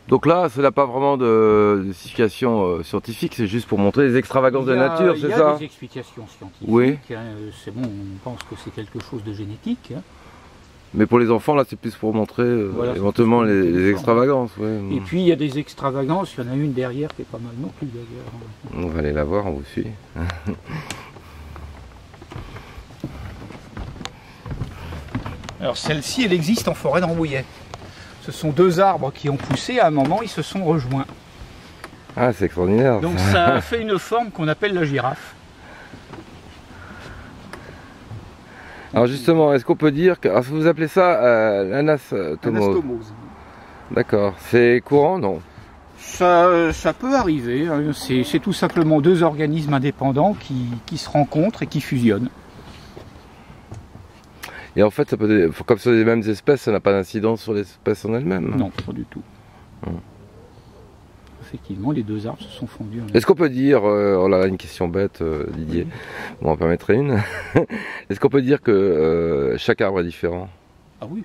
Donc là, ça n'a pas vraiment de signification scientifique, c'est juste pour montrer les extravagances de la nature, c'est ça? Il y a des explications scientifiques, oui. C'est bon, on pense que c'est quelque chose de génétique. Hein. Mais pour les enfants, là, c'est plus pour montrer voilà, éventuellement les extravagances. Ouais. Et puis, il y a des extravagances, il y en a une derrière qui est pas mal non plus d'ailleurs. On va aller la voir, on vous suit. Alors celle-ci, elle existe en forêt de Rambouillet. Ce sont deux arbres qui ont poussé, à un moment, ils se sont rejoints. Ah, c'est extraordinaire. Donc ça fait une forme qu'on appelle la girafe. Alors justement, est-ce qu'on peut dire que vous appelez ça l'anastomose? Anastomose. D'accord. C'est courant, non? Ça peut arriver. C'est tout simplement deux organismes indépendants qui se rencontrent et qui fusionnent. Et en fait, ça peut, comme c'est les mêmes espèces, ça n'a pas d'incidence sur l'espèce en elle-même? Non, pas du tout. Effectivement, les deux arbres se sont fondus. Est-ce qu'on peut dire, oh là là, une question bête, Didier, oui. Bon, on en permettrait une. Est-ce qu'on peut dire que chaque arbre est différent? Ah oui.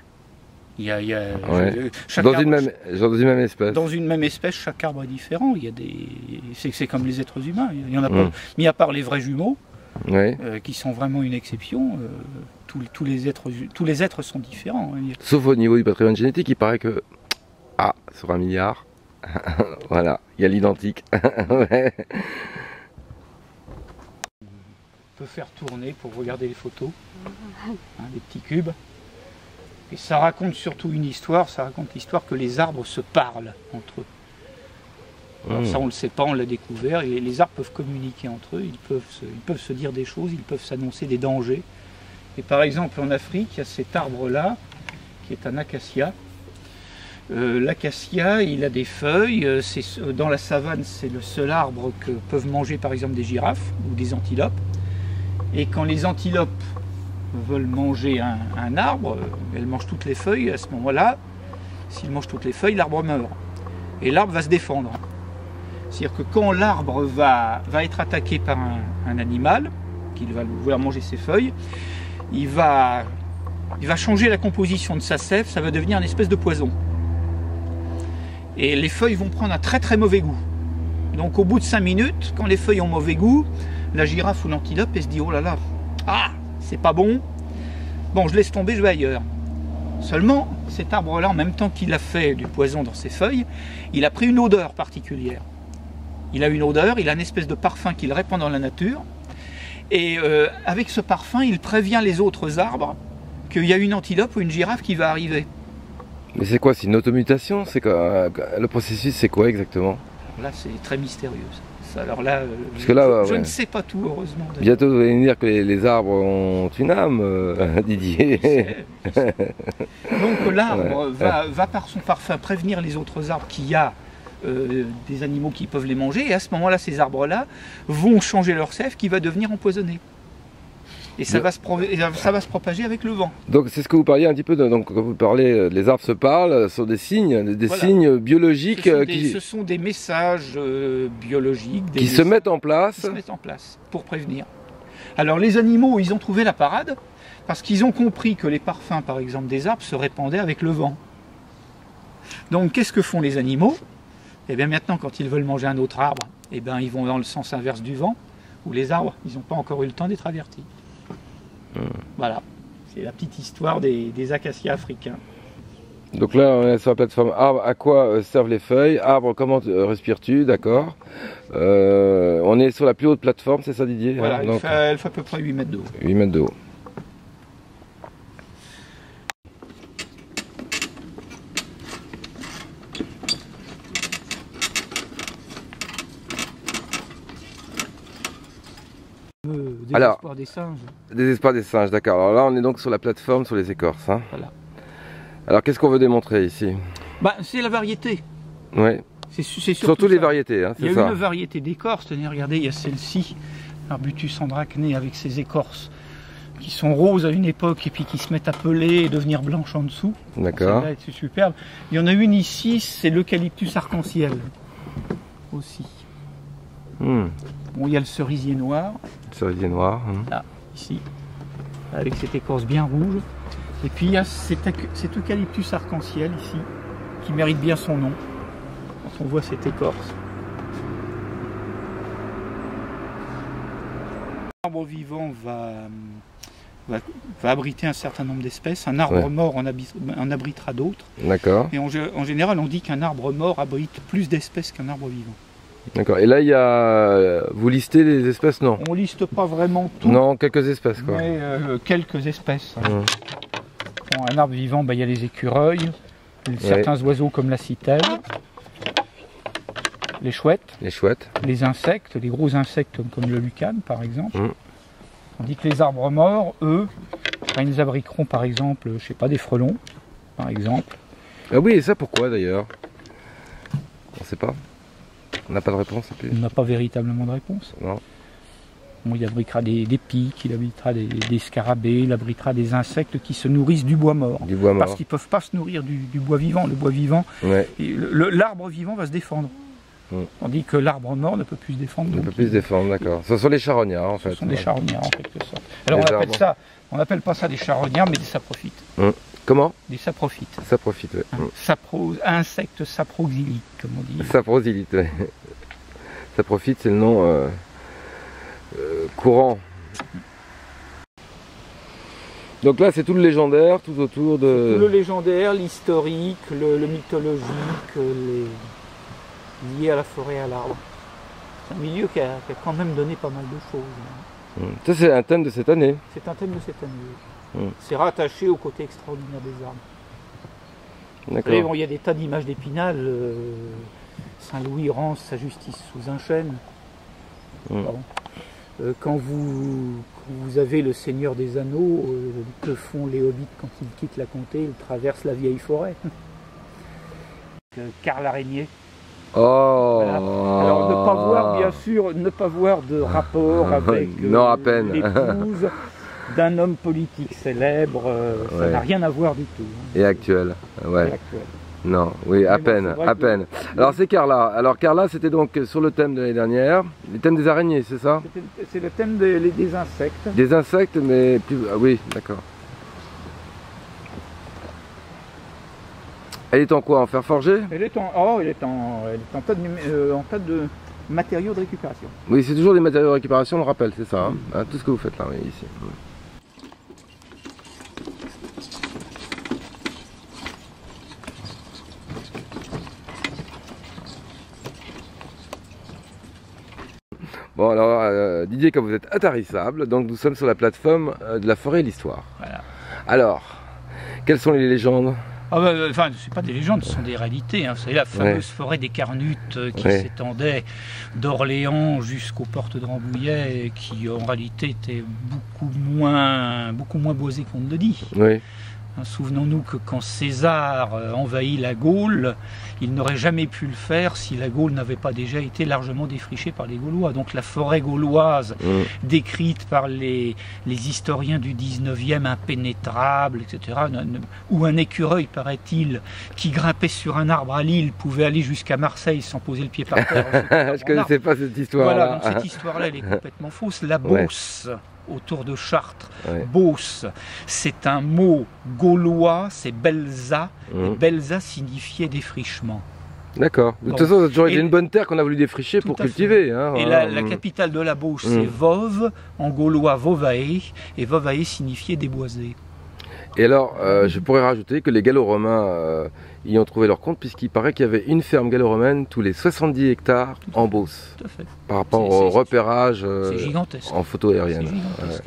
Ouais. Dans une même espèce. Dans une même espèce, chaque arbre est différent. Il y a des, c'est comme les êtres humains. Il y en a pas. Mis à part les vrais jumeaux, ouais. Qui sont vraiment une exception. Tous les êtres sont différents. Hein. Sauf au niveau du patrimoine génétique, il paraît que sur 1 milliard. Voilà, il y a l'identique. Ouais. On peut faire tourner pour regarder les photos, hein, des petits cubes. Et ça raconte surtout une histoire, ça raconte l'histoire que les arbres se parlent entre eux. Alors ça on ne le sait pas, on l'a découvert, et les arbres peuvent communiquer entre eux, ils peuvent se dire des choses, ils peuvent s'annoncer des dangers. Et par exemple en Afrique, il y a cet arbre-là, qui est un acacia. L'acacia, il a des feuilles, dans la savane c'est le seul arbre que peuvent manger par exemple des girafes ou des antilopes. Et quand les antilopes veulent manger un arbre, elles mangent toutes les feuilles, à ce moment-là, s'ils mangent toutes les feuilles, l'arbre meurt. Et l'arbre va se défendre. C'est-à-dire que quand l'arbre va être attaqué par un animal, qui va vouloir manger ses feuilles, il va changer la composition de sa sève, ça va devenir une espèce de poison. Et les feuilles vont prendre un très très mauvais goût. Donc au bout de 5 minutes, quand les feuilles ont mauvais goût, la girafe ou l'antilope, elle se dit « Oh là là, c'est pas bon, bon je laisse tomber, je vais ailleurs ». Seulement, cet arbre-là, en même temps qu'il a fait du poison dans ses feuilles, il a pris une odeur particulière. Il a une odeur, il a une espèce de parfum qu'il répand dans la nature. Et avec ce parfum, il prévient les autres arbres qu'il y a une antilope ou une girafe qui va arriver. Mais c'est quoi? C'est une automutation? C'est quoi? Le processus, c'est quoi exactement? Là, c'est très mystérieux. Alors là, je ne sais pas tout, heureusement. Bientôt, vous allez me dire que les arbres ont une âme, Didier. Je sais. Donc l'arbre va par son parfum prévenir les autres arbres qu'il y a des animaux qui peuvent les manger. Et à ce moment-là, ces arbres-là vont changer leur sève qui va devenir empoisonnée. Et ça va se propager avec le vent. Donc c'est ce que vous parliez un petit peu, donc quand vous parlez, les arbres se parlent, ce sont des signes, signes biologiques. Ce sont des messages biologiques. Qui se mettent en place. Qui se mettent en place pour prévenir. Alors les animaux, ils ont trouvé la parade, parce qu'ils ont compris que les parfums, par exemple, des arbres se répandaient avec le vent. Donc qu'est-ce que font les animaux? Eh bien maintenant, quand ils veulent manger un autre arbre, eh bien, ils vont dans le sens inverse du vent, où les arbres, ils n'ont pas encore eu le temps d'être avertis. Voilà, c'est la petite histoire des acacias africains. Donc là, on est sur la plateforme arbre, à quoi servent les feuilles? Arbre, comment respires-tu? D'accord. On est sur la plus haute plateforme, c'est ça Didier? Voilà, elle fait à peu près 8 mètres de haut. 8 mètres de haut. Désespoir des singes. Désespoir des singes, d'accord. Alors là, on est donc sur la plateforme, sur les écorces. Hein. Voilà. Alors, qu'est-ce qu'on veut démontrer ici? C'est la variété. Oui. C'est surtout les variétés, hein, c'est ça. Il y a une variété d'écorces. Regardez, il y a celle-ci, Arbutus andracnée, avec ses écorces qui sont roses à une époque et puis qui se mettent à peler et devenir blanches en dessous. D'accord. C'est superbe. Il y en a une ici, c'est l'eucalyptus arc-en-ciel aussi. Bon, il y a le cerisier noir. Le cerisier noir. Là, ici, avec cette écorce bien rouge. Et puis il y a cet eucalyptus arc-en-ciel ici, qui mérite bien son nom. quand on voit cette écorce. L'arbre vivant va abriter un certain nombre d'espèces. Un arbre mort en abritera d'autres. D'accord. Et en général, on dit qu'un arbre mort abrite plus d'espèces qu'un arbre vivant. D'accord. Et là, il y a... Vous listez les espèces, non? On liste pas vraiment tout. Non, quelques espèces, quoi. Mais quelques espèces. Bon, un arbre vivant, il y a les écureuils, certains oiseaux comme la citelle, les chouettes, les insectes, les gros insectes comme le lucane, par exemple. On dit que les arbres morts, eux, ils abriteront par exemple, je sais pas, des frelons, par exemple. Ah oui, et ça pourquoi d'ailleurs? On ne sait pas. On n'a pas de réponse. On n'a pas véritablement de réponse. Non. Bon, il abritera des pics, il abritera des scarabées, il abritera des insectes qui se nourrissent du bois mort. Du bois mort. Parce qu'ils ne peuvent pas se nourrir du bois vivant. Le bois vivant, l'arbre vivant va se défendre. Tandis que l'arbre mort ne peut plus se défendre. Ne peut plus se défendre, d'accord. Ce sont les charognards en fait. Ce sont des charognards en quelque sorte. Alors on n'appelle pas ça des charognards, mais des saprophytes. Comment? Des saprophytes. Saprophytes, oui. Insectes saproxyliques, comme on dit. Saproxylite, oui. Saprophyte, c'est le nom courant. Donc là, c'est tout le légendaire, tout autour de... Tout le légendaire, l'historique, le mythologique, lié à la forêt et à l'arbre. C'est un milieu qui a quand même donné pas mal de choses. Ça, c'est un thème de cette année. C'est un thème de cette année. C'est rattaché au côté extraordinaire des arbres. D'accord. Bon, il y a des tas d'images d'Épinal. Saint-Louis rend sa justice sous un chêne. Quand vous avez le Seigneur des Anneaux, que font les hobbits quand ils quittent la comté? Ils traversent la vieille forêt. Karl l'araignée. Oh. Voilà. Alors ne pas voir, bien sûr, ne pas voir de rapport avec l'épouse d'un homme politique célèbre, ça n'a rien à voir du tout. Et actuel, Non, oui, à peine. Alors c'est Carla. Alors Carla, c'était donc sur le thème de l'année dernière, le thème des araignées, c'est ça? C'est le thème des insectes. Des insectes, mais plus... Ah, oui, d'accord. Elle est en quoi? En fer forgé? Elle est en tas de matériaux de récupération. Oui, c'est toujours des matériaux de récupération, on le rappelle, c'est ça, tout ce que vous faites là, ici. Bon alors, Didier, quand vous êtes atterrissable, donc nous sommes sur la plateforme de la forêt et l'histoire. Voilà. Alors, quelles sont les légendes? Enfin, c'est pas des légendes, ce sont des réalités. C'est la fameuse forêt des Carnutes qui s'étendait d'Orléans jusqu'aux portes de Rambouillet et qui en réalité était beaucoup moins boisée qu'on ne le dit. Oui. Souvenons-nous que quand César envahit la Gaule, il n'aurait jamais pu le faire si la Gaule n'avait pas déjà été largement défrichée par les Gaulois. Donc la forêt gauloise, décrite par les historiens du 19e, impénétrable, etc., où un écureuil, paraît-il, qui grimpait sur un arbre à Lille, pouvait aller jusqu'à Marseille sans poser le pied par terre. Je ne connaissais pas cette histoire-là. Voilà, donc cette histoire-là, elle est complètement fausse. La Beauce, autour de Chartres, Beauce, c'est un mot gaulois, c'est Belza, et Belza signifiait défrichement. D'accord. De toute façon, ça a toujours été une bonne terre qu'on a voulu défricher pour cultiver. Hein, et la capitale de la Beauce, c'est Vove, en gaulois Vovae, et Vovae signifiait déboisé. Et alors, je pourrais rajouter que les Gallo-Romains y ont trouvé leur compte, puisqu'il paraît qu'il y avait une ferme gallo-romaine tous les 70 hectares en Beauce. Tout à fait. Par rapport au repérage gigantesque. en photo aérienne. C'est gigantesque.